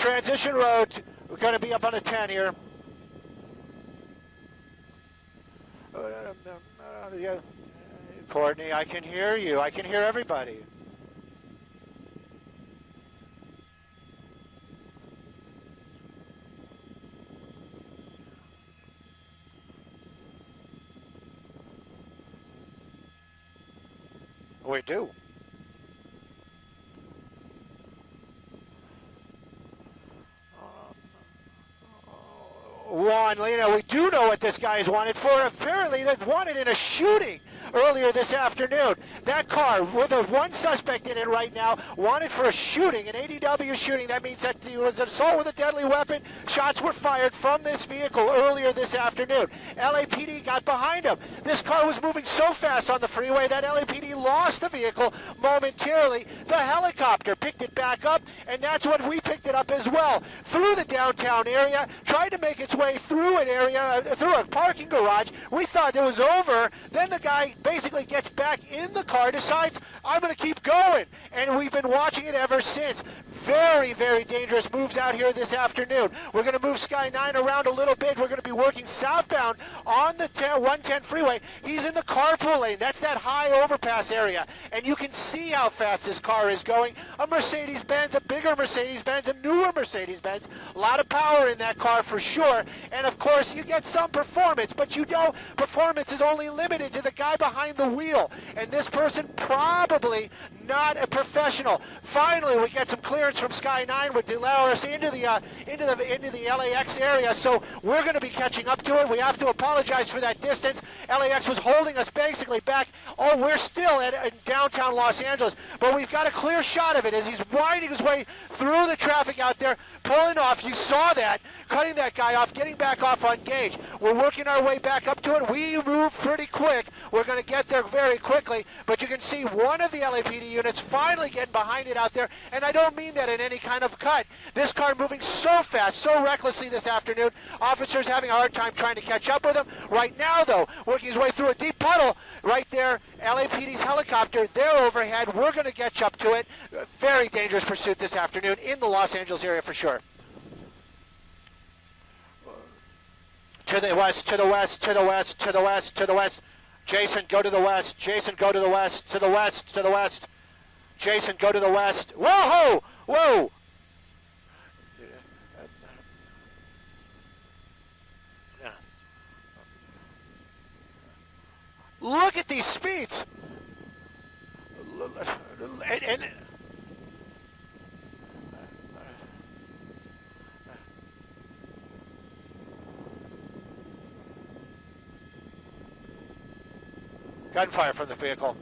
transition road. We're going to be up on a 10 here. Courtney, I can hear you. I can hear everybody. We do. Juan, we do know what this guy is wanted for. Apparently, they wanted in a shooting earlier this afternoon. That car with one suspect in it right now, wanted for a shooting, an ADW shooting. That means that it was an assault with a deadly weapon. Shots were fired from this vehicle earlier this afternoon. LAPD got behind him. This car was moving so fast on the freeway that LAPD lost the vehicle momentarily. The helicopter picked it back up, and that's when we picked it up as well. Through the downtown area, tried to make its way through an area, through a parking garage. We thought it was over. Then the guy basically gets back in the car, decides, I'm going to keep going. And we've been watching it ever since. Very, very dangerous moves out here this afternoon. We're going to move Sky 9 around a little bit. We're going to be working southbound on the 110 freeway. He's in the carpool lane. That's that high overpass area. And you can see how fast this car is going. A Mercedes Benz, a bigger Mercedes Benz, a newer Mercedes Benz. A lot of power in that car for sure. And of course, you get some performance, but you know performance is only limited to the guy behind the wheel. And this person probably not a professional. Finally, we get some clearance from Sky 9 would allow us into the LAX area, so we're going to be catching up to it. We have to apologize for that distance. LAX was holding us basically back. Oh, we're still in downtown Los Angeles, but we've got a clear shot of it as he's winding his way through the traffic out there, pulling off. You saw that, cutting that guy off, getting back off on gauge. We're working our way back up to it. We move pretty quick. We're going to get there very quickly, but you can see one of the LAPD units finally getting behind it out there, and I don't mean that in any kind of cut. This car moving so fast, so recklessly this afternoon. Officers having a hard time trying to catch up with him. Right now, though, working his way through a deep puddle right there. LAPD's helicopter, they're overhead. We're going to catch up to it. Very dangerous pursuit this afternoon in the Los Angeles area for sure. To the west, to the west, to the west, to the west, to the west. Jason, go to the west. Jason, go to the west, to the west, to the west. Jason, go to the west. Whoa! Whoa! Look at these speeds. And gunfire from the vehicle.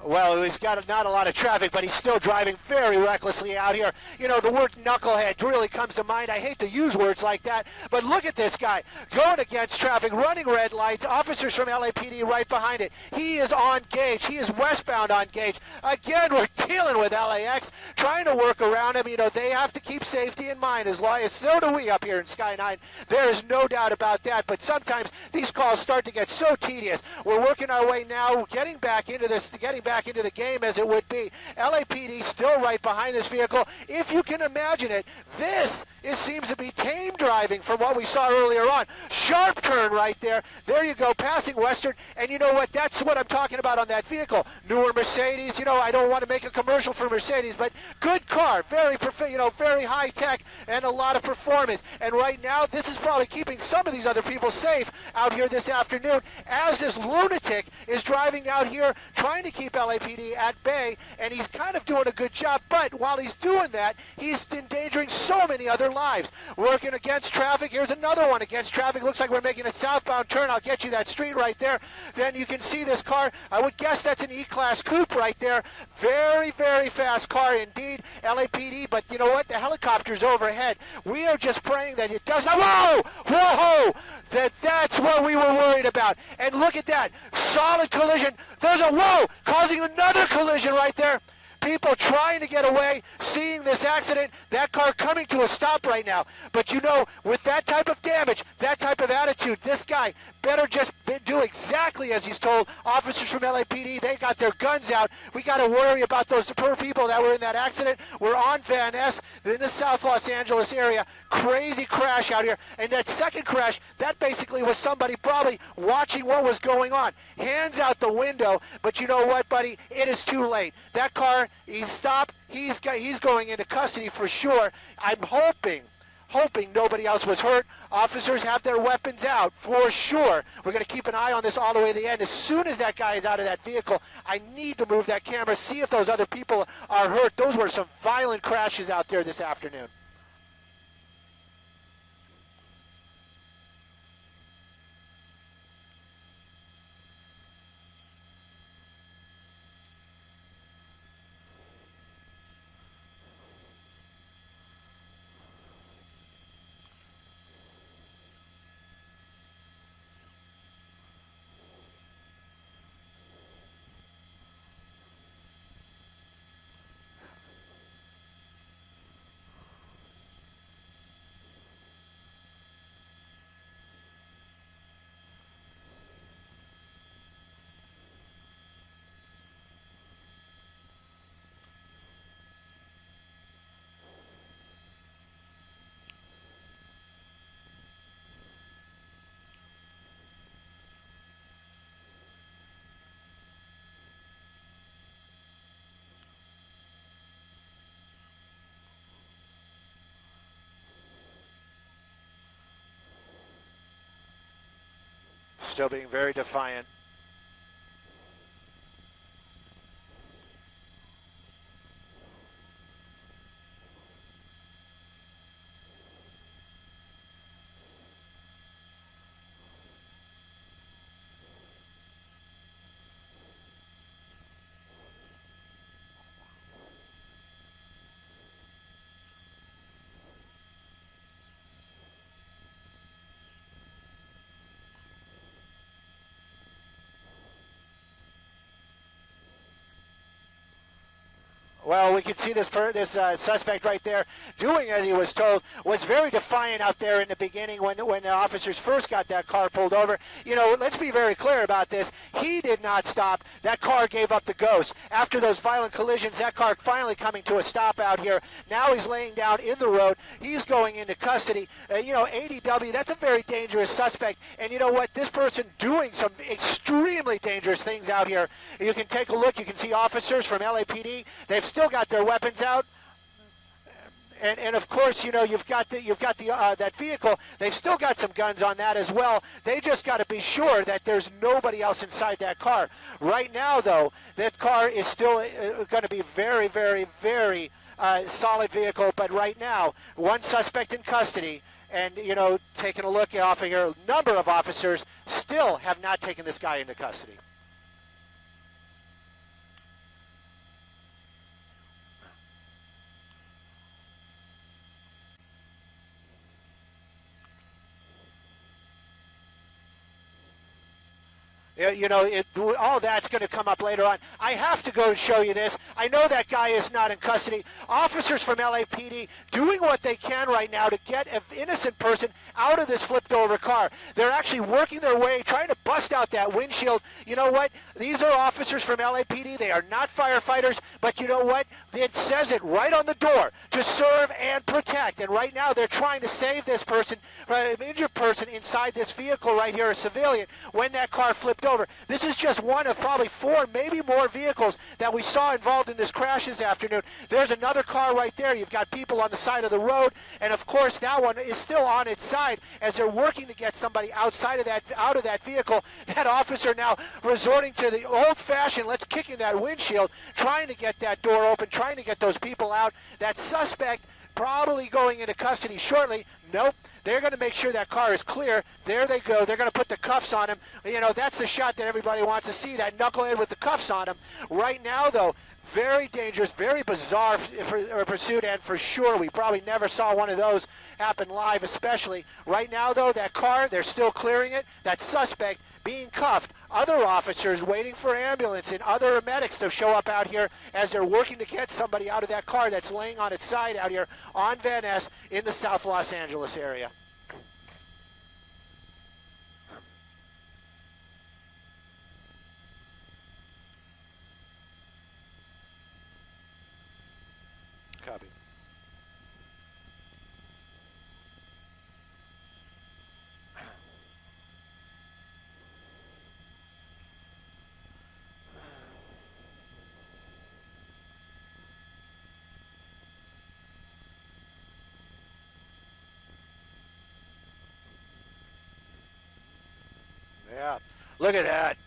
Well, he's got not a lot of traffic, but he's still driving very recklessly out here. You know, the word knucklehead really comes to mind. I hate to use words like that, but look at this guy going against traffic, running red lights, officers from LAPD right behind it. He is on gauge. He is westbound on gauge. Again, we're dealing with LAX, trying to work around him. You know, they have to keep safety in mind, as long as so do we up here in Sky 9. There is no doubt about that, but sometimes these calls start to get so tedious. We're working our way now, getting back into the game as it would be. LAPD still right behind this vehicle. If you can imagine it, this seems to be tame driving from what we saw earlier on. Sharp turn right there. There you go, passing Western, and you know what? That's what I'm talking about on that vehicle. Newer Mercedes. You know, I don't want to make a commercial for Mercedes, but good car, very high tech and a lot of performance. And right now, this is probably keeping some of these other people safe out here this afternoon, as this lunatic is driving out here trying to keep LAPD at bay, and he's kind of doing a good job, but while he's doing that, he's endangering so many other lives. Working against traffic. Here's another one against traffic. Looks like we're making a southbound turn. I'll get you that street right there. Then you can see this car. I would guess that's an E-Class coupe right there. Very, very fast car indeed, LAPD, but you know what? The helicopter's overhead. We are just praying that it does not. Whoa! Whoa! That's what we were worried about. And look at that. Solid collision. There's a whoa! Causing another collision right there. People trying to get away, seeing this accident, that car coming to a stop right now. But you know, with that type of damage, that type of attitude, this guy better just do exactly as he's told. Officers from LAPD, they got their guns out. We got to worry about those poor people that were in that accident. We're on Van Ness in the South Los Angeles area. Crazy crash out here. And that second crash, that basically was somebody probably watching what was going on. Hands out the window, but you know what, buddy? It is too late. That car, he's stopped. He's going into custody for sure. I'm hoping nobody else was hurt. Officers have their weapons out for sure. We're going to keep an eye on this all the way to the end. As soon as that guy is out of that vehicle, I need to move that camera, see if those other people are hurt. Those were some violent crashes out there this afternoon. Still being very defiant. Well, we can see this suspect right there doing as he was told. Was very defiant out there in the beginning when the officers first got that car pulled over. You know, let's be very clear about this. He did not stop. That car gave up the ghost. After those violent collisions, that car finally coming to a stop out here. Now he's laying down in the road. He's going into custody. You know, ADW, that's a very dangerous suspect. And you know what? This person doing some extremely dangerous things out here. You can take a look. You can see officers from LAPD. They've still got their weapons out, and of course, you know, you've got that vehicle. They've still got some guns on that as well. They just got to be sure that there's nobody else inside that car. Right now, though, that car is still going to be very, very, very solid vehicle. But right now, one suspect in custody. And, you know, taking a look off of here, a number of officers still have not taken this guy into custody. You know, all that's going to come up later on. I have to go and show you this. I know that guy is not in custody. Officers from LAPD doing what they can right now to get an innocent person out of this flipped-over car. They're actually working their way, trying to bust out that windshield. You know what? These are officers from LAPD. They are not firefighters, but you know what? It says it right on the door, to serve and protect. And right now they're trying to save this person, an injured person inside this vehicle right here, a civilian, when that car flipped over. over. This is just one of probably 4, maybe more vehicles that we saw involved in this crash this afternoon. There's another car right there. You've got people on the side of the road, and of course that one is still on its side as they're working to get somebody out of that vehicle. That officer now resorting to the old-fashioned, let's kick in that windshield, trying to get that door open, trying to get those people out. That suspect probably going into custody shortly. Nope. They're going to make sure that car is clear. There they go. They're going to put the cuffs on him. You know, that's the shot that everybody wants to see, that knucklehead with the cuffs on him. Right now, though, very dangerous, very bizarre pursuit, and for sure we probably never saw one of those happen live, especially. Right now, though, that car, they're still clearing it. That suspect being cuffed. Other officers waiting for ambulance and other medics to show up out here as they're working to get somebody out of that car that's laying on its side out here on Van Ness in the South Los Angeles area. Copy. Yeah, look at that.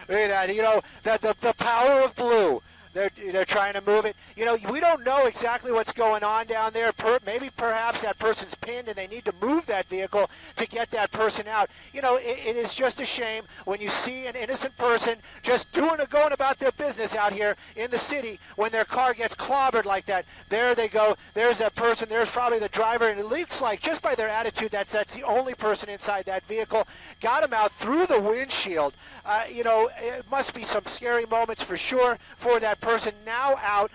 Look at that. You know, the power of blue. They're trying to move it. You know, we don't know exactly what's going on down there. Maybe perhaps that person's pinned and they need to move that vehicle to get that person out. You know, it is just a shame when you see an innocent person just going about their business out here in the city when their car gets clobbered like that. There they go. There's that person. There's probably the driver. And it looks like, just by their attitude, that's the only person inside that vehicle. Got him out through the windshield. You know, it must be some scary moments for sure for that person now out.